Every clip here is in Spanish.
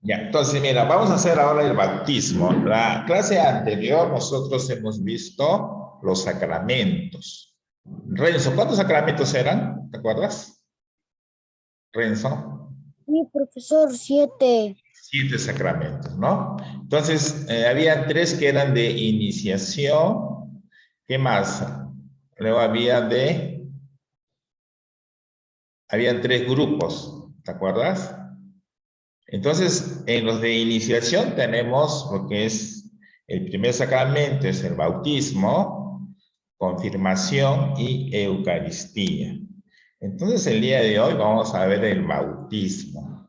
Ya, entonces, mira, vamos a hacer ahora el bautismo. La clase anterior nosotros hemos visto los sacramentos. Renzo, ¿cuántos sacramentos eran? ¿Te acuerdas? Renzo, Sí, profesor, 7. 7 sacramentos, ¿no? Entonces, había 3 que eran de iniciación. ¿Qué más? Luego habían 3 grupos, ¿te acuerdas? Entonces, en los de iniciación tenemos lo que es el primer sacramento, es el bautismo, confirmación y Eucaristía. Entonces, el día de hoy vamos a ver el bautismo.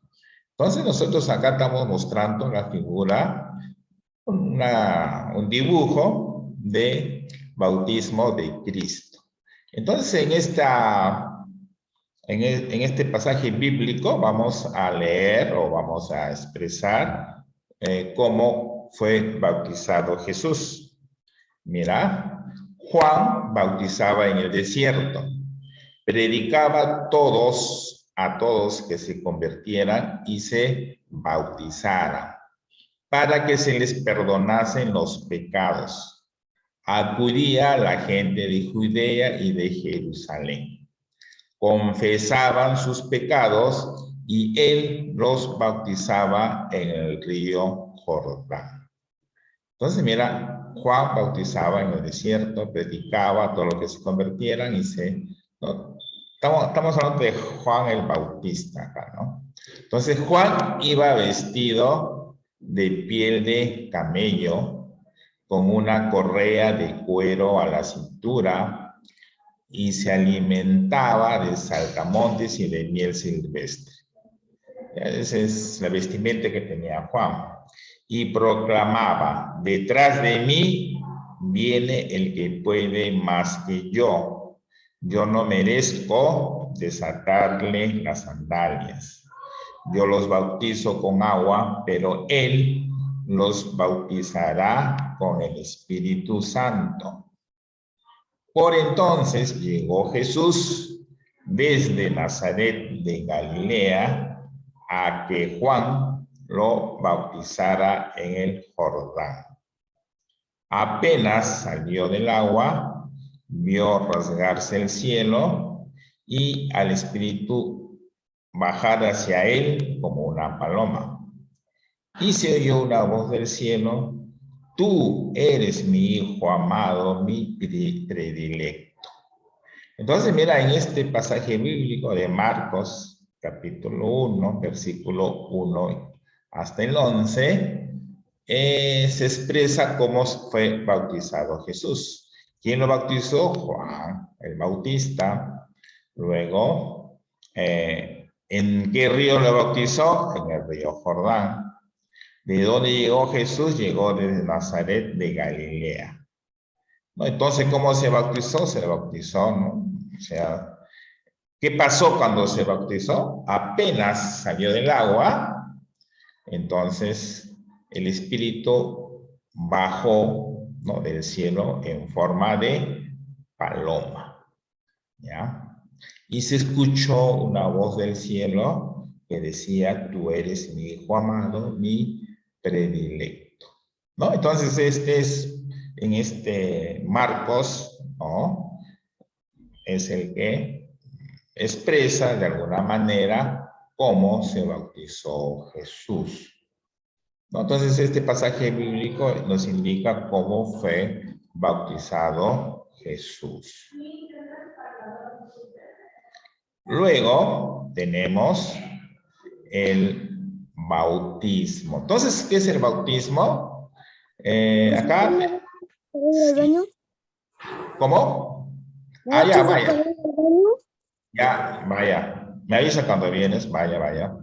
Entonces, nosotros acá estamos mostrando la figura, un dibujo de bautismo de Cristo. Entonces, en este pasaje bíblico vamos a leer o vamos a expresar cómo fue bautizado Jesús. Mira, Juan bautizaba en el desierto, predicaba a todos que se convirtieran y se bautizaran para que se les perdonasen los pecados. Acudía la gente de Judea y de Jerusalén, confesaban sus pecados y él los bautizaba en el río Jordán. Entonces, mira, Juan bautizaba en el desierto, predicaba a todos los que se convirtieran y ¿no? Estamos hablando de Juan el Bautista acá, ¿no? Entonces, Juan iba vestido de piel de camello, con una correa de cuero a la cintura, y se alimentaba de saltamontes y de miel silvestre. Esa es la vestimenta que tenía Juan. Y proclamaba, detrás de mí viene el que puede más que yo. Yo no merezco desatarle las sandalias. Yo los bautizo con agua, pero él los bautizará con el Espíritu Santo. Por entonces llegó Jesús desde Nazaret de Galilea a que Juan lo bautizara en el Jordán. Apenas salió del agua, vio rasgarse el cielo y al Espíritu bajar hacia él como una paloma. Y se oyó una voz del cielo: tú eres mi hijo amado, mi predilecto. Entonces, mira, en este pasaje bíblico de Marcos, capítulo 1, versículo 1 hasta el 11, se expresa cómo fue bautizado Jesús. ¿Quién lo bautizó? Juan el Bautista. Luego, ¿en qué río lo bautizó? En el río Jordán. ¿De dónde llegó Jesús? Llegó desde Nazaret de Galilea. ¿No? Entonces, ¿cómo se bautizó? Se bautizó, ¿no? O sea, ¿qué pasó cuando se bautizó? Apenas salió del agua, entonces el Espíritu bajó, ¿no?, del cielo en forma de paloma, ¿ya? Y se escuchó una voz del cielo que decía: tú eres mi hijo amado, mi predilecto, ¿no? Entonces, en este Marcos, ¿no?, es el que expresa de alguna manera cómo se bautizó Jesús, ¿no? Entonces, este pasaje bíblico nos indica cómo fue bautizado Jesús. Luego tenemos el bautismo. Entonces, ¿qué es el bautismo? Profesor, Acá, ¿me va a ir al sí. baño? ¿Cómo? ¿Me Ah, da ya, chance vaya. para ir al baño? Ya, vaya. Me avisa cuando vienes. Vaya, vaya.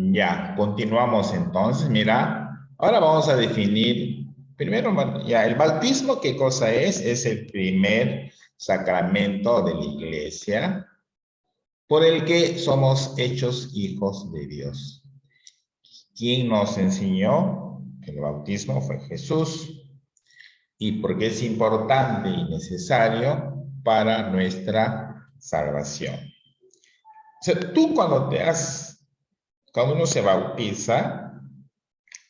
Ya, continuamos entonces. Mira, ahora vamos a definir, primero, ya, el bautismo, ¿qué cosa es? Es el primer sacramento de la iglesia por el que somos hechos hijos de Dios. ¿Quién nos enseñó el bautismo? Fue Jesús. Y porque es importante y necesario para nuestra salvación. O sea, tú cuando uno se bautiza,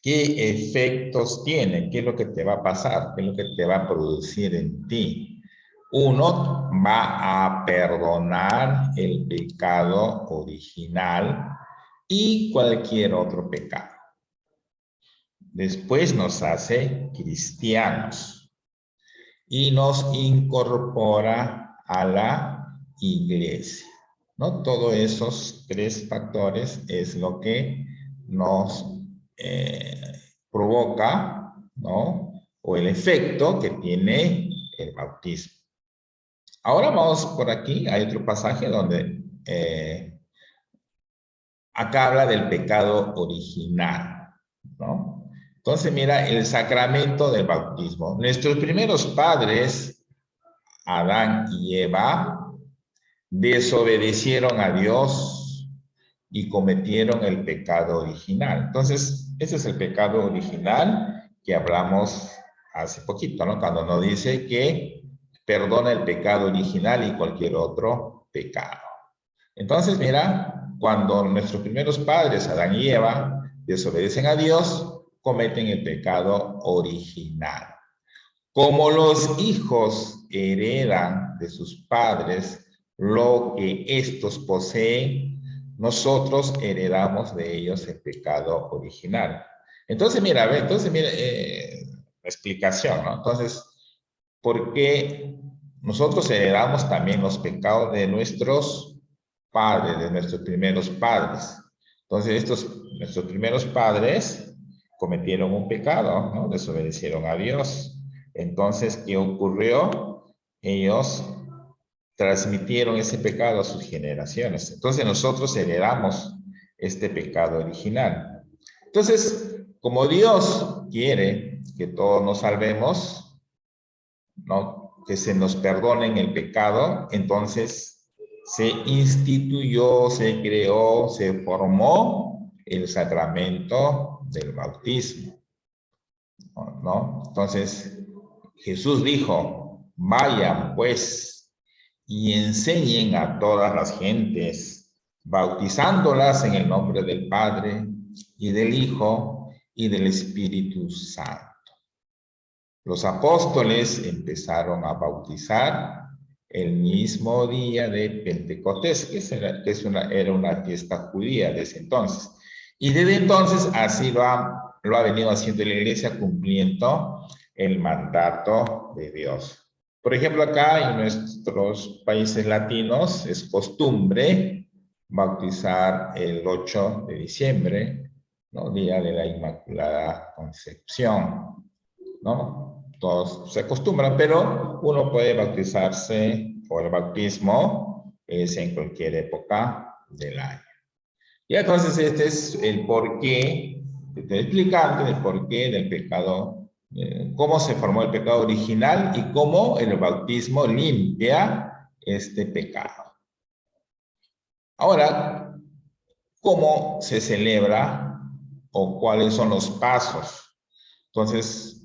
¿qué efectos tiene? ¿Qué es lo que te va a pasar? ¿Qué es lo que te va a producir en ti? Uno va a perdonar el pecado original y cualquier otro pecado. Después nos hace cristianos y nos incorpora a la iglesia, ¿no? Todos esos tres factores es lo que nos provoca, ¿no? O el efecto que tiene el bautismo. Ahora vamos por aquí, hay otro pasaje donde acá habla del pecado original, ¿no? Entonces, mira, el sacramento del bautismo. Nuestros primeros padres, Adán y Eva, desobedecieron a Dios y cometieron el pecado original. Entonces, ese es el pecado original que hablamos hace poquito, ¿no? Cuando nos dice que perdona el pecado original y cualquier otro pecado. Entonces, mira, cuando nuestros primeros padres, Adán y Eva, desobedecen a Dios, cometen el pecado original. Como los hijos heredan de sus padres lo que estos poseen, nosotros heredamos de ellos el pecado original. Entonces, mira, explicación, ¿no? Entonces, ¿por qué nosotros heredamos también los pecados de nuestros padres, de nuestros primeros padres? Entonces, nuestros primeros padres cometieron un pecado, ¿no? Desobedecieron a Dios. Entonces, ¿qué ocurrió? Ellos transmitieron ese pecado a sus generaciones. Entonces, nosotros heredamos este pecado original. Entonces, como Dios quiere que todos nos salvemos, ¿no? Que se nos perdonen el pecado, entonces se instituyó, se creó, se formó el sacramento del bautismo, ¿no? Entonces, Jesús dijo, vayan pues y enseñen a todas las gentes, bautizándolas en el nombre del Padre y del Hijo y del Espíritu Santo. Los apóstoles empezaron a bautizar el mismo día de Pentecostés, era una fiesta judía desde entonces. Y desde entonces así lo ha venido haciendo la iglesia, cumpliendo el mandato de Dios. Por ejemplo, acá en nuestros países latinos es costumbre bautizar el 8 de diciembre, ¿no? Día de la Inmaculada Concepción, ¿no? Todos se acostumbran, pero uno puede bautizarse, o el bautismo es en cualquier época del año. Y entonces este es el porqué, te estoy explicando el porqué del pecado, cómo se formó el pecado original y cómo el bautismo limpia este pecado. Ahora, ¿cómo se celebra o cuáles son los pasos? Entonces,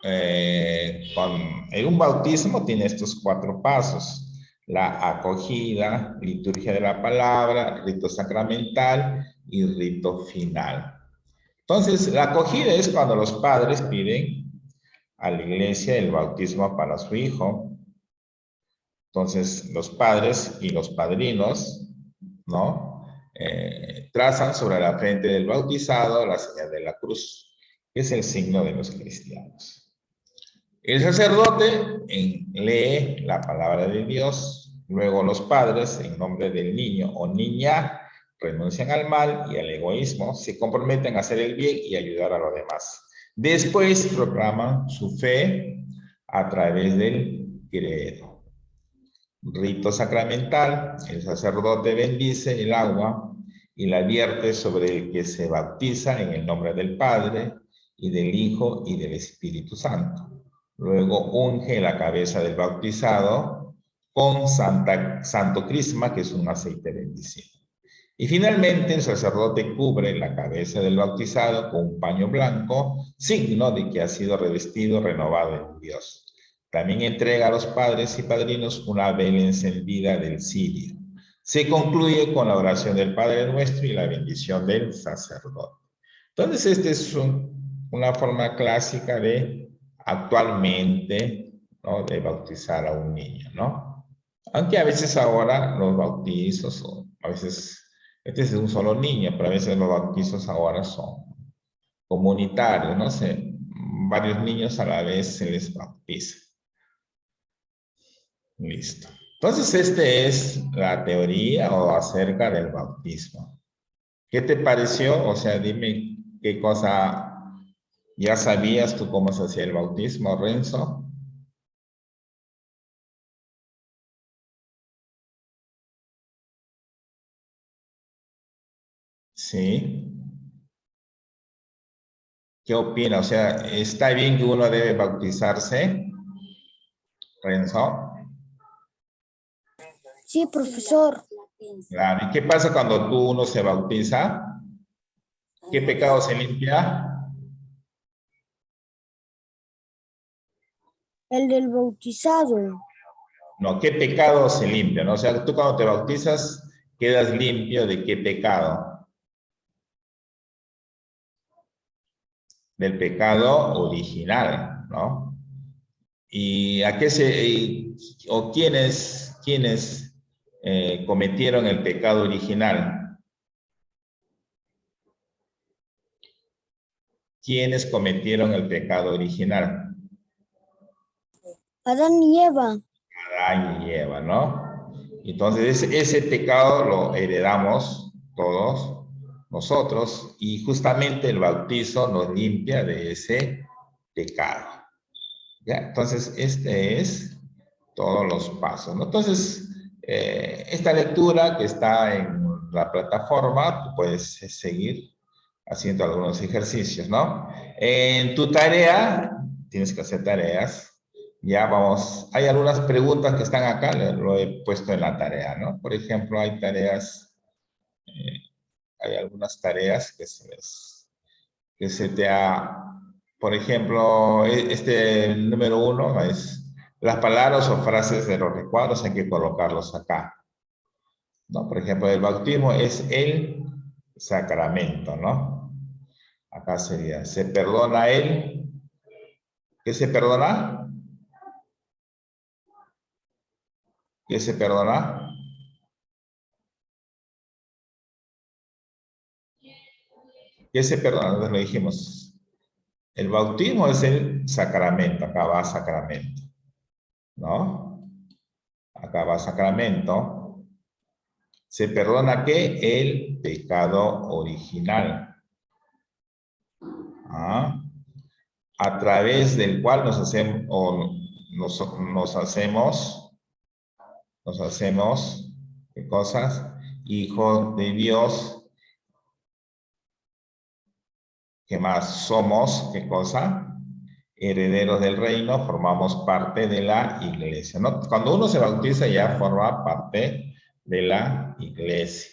en un bautismo tiene estos 4 pasos: la acogida, liturgia de la palabra, rito sacramental y rito final. Entonces, la acogida es cuando los padres piden a la iglesia el bautismo para su hijo. Entonces, los padres y los padrinos, ¿no? Trazan sobre la frente del bautizado la señal de la cruz, que es el signo de los cristianos. El sacerdote lee la palabra de Dios, luego los padres, en nombre del niño o niña, renuncian al mal y al egoísmo, se comprometen a hacer el bien y ayudar a los demás. Después proclaman su fe a través del credo. Rito sacramental: el sacerdote bendice el agua y le advierte sobre el que se bautiza en el nombre del Padre, y del Hijo, y del Espíritu Santo. Luego unge la cabeza del bautizado con santo crisma, que es un aceite bendicido. Y finalmente el sacerdote cubre la cabeza del bautizado con un paño blanco, signo de que ha sido revestido, renovado en Dios. También entrega a los padres y padrinos una vela encendida del cirio. Se concluye con la oración del Padre Nuestro y la bendición del sacerdote. Entonces, esta es una forma clásica de actualmente, ¿no?, de bautizar a un niño, ¿no? Aunque a veces ahora los bautizos, o a veces, este es de un solo niño, pero a veces los bautizos ahora son comunitarios, no sé, varios niños a la vez se les bautiza. Listo. Entonces, esta es la teoría o acerca del bautismo. ¿Qué te pareció? O sea, dime qué cosa ya sabías tú cómo se hacía el bautismo, Renzo. Sí. ¿Qué opina? O sea, ¿está bien que uno debe bautizarse, Renzo? Sí, profesor. Claro. ¿Y qué pasa cuando uno se bautiza? ¿Qué pecado se limpia? El del bautizado. No, ¿qué pecado se limpia? ¿No? O sea, tú cuando te bautizas quedas limpio de qué pecado. Del pecado original, ¿no? ¿Y a qué o quiénes cometieron el pecado original? ¿Quiénes cometieron el pecado original? Adán y Eva. Adán y Eva, ¿no? Entonces ese pecado lo heredamos todos nosotros y justamente el bautizo nos limpia de ese pecado. ¿Ya? Entonces este es todos los pasos, ¿no? Entonces esta lectura que está en la plataforma, tú puedes seguir haciendo algunos ejercicios, ¿no? En tu tarea, tienes que hacer tareas. Ya vamos, hay algunas preguntas que están acá, lo he puesto en la tarea, ¿no? Por ejemplo, hay tareas, hay algunas tareas que se te ha, por ejemplo, este número 1 es las palabras o frases de los recuadros, hay que colocarlos acá, ¿no? Por ejemplo, el bautismo es el sacramento, ¿no? Acá sería, se perdona él. ¿Qué se perdona? ¿Qué se perdona? ¿Qué se perdona? Entonces lo dijimos. El bautismo es el sacramento, acá va sacramento, ¿no? Acá va sacramento. ¿Se perdona qué? El pecado original. ¿Ah? A través del cual nos hacemos, ¿qué cosas? Hijos de Dios. ¿Qué más? Somos, ¿qué cosa? Herederos del reino, formamos parte de la iglesia, ¿no? Cuando uno se bautiza ya forma parte de la iglesia,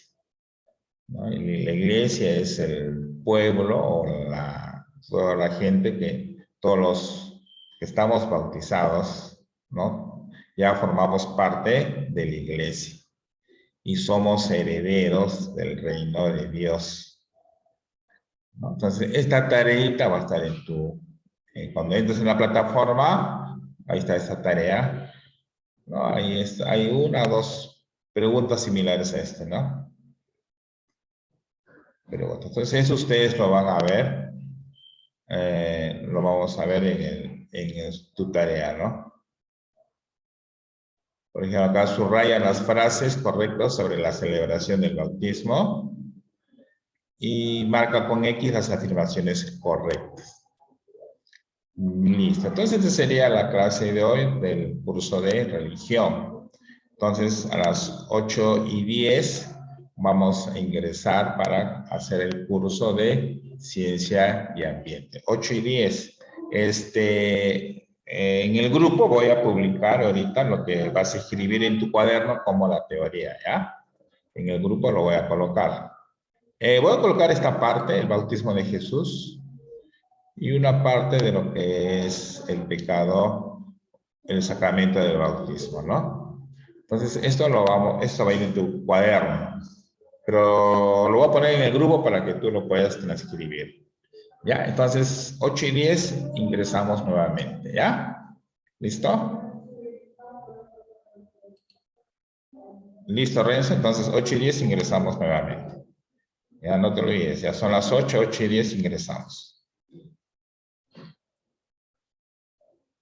¿no? Y la iglesia es el pueblo o toda la gente todos los que estamos bautizados, ¿no? Ya formamos parte de la iglesia y somos herederos del reino de Dios, ¿no? Entonces, esta tareita va a estar cuando entres en la plataforma, ahí está esta tarea, ¿no? Ahí hay una o dos preguntas similares a esta, ¿no? Pero entonces eso ustedes lo van a ver, lo vamos a ver en tu tarea, ¿no? Por ejemplo, acá subrayan las frases correctas sobre la celebración del bautismo y marca con X las afirmaciones correctas. Listo. Entonces, esta sería la clase de hoy del curso de religión. Entonces, a las 8:10 vamos a ingresar para hacer el curso de Ciencia y Ambiente. 8 y 10. En el grupo voy a publicar ahorita lo que vas a escribir en tu cuaderno como la teoría, ¿ya? En el grupo lo voy a colocar. Voy a colocar esta parte, el bautismo de Jesús, y una parte de lo que es el pecado, el sacramento del bautismo, ¿no? Entonces, esto va a ir en tu cuaderno, pero lo voy a poner en el grupo para que tú lo puedas transcribir. ¿Ya? Entonces, 8 y 10 ingresamos nuevamente, ¿ya? ¿Listo? Listo, Renzo. Entonces, 8 y 10 ingresamos nuevamente. Ya no te olvides, ya son las 8 y 10 ingresamos.